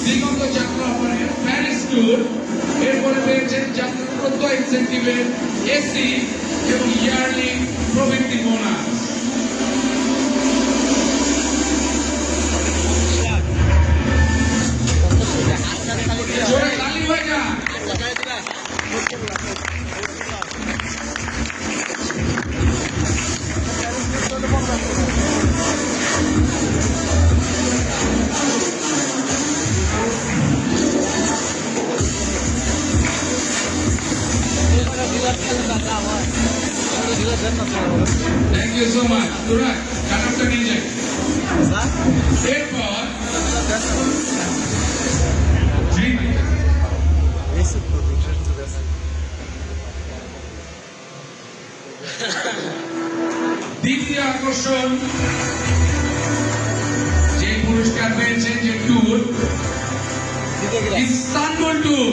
দিগন্ত যাত্রা অফারের Paris tour, এরপরে পেয়েছেন যাত্রা প্রত্যয় ইনসেন্টিভের এসি এবং ইয়ারলি প্রবৃত্তি বোনাস। জোরে তালি হয়ে যান। Thank you so much. Turak, কাটাপটা নিয়ে যাই। এরপর দ্বিতীয় আকর্ষণ যে পুরস্কার পেয়েছেন যে ট্যুর ইস্তানবুল ট্যুর।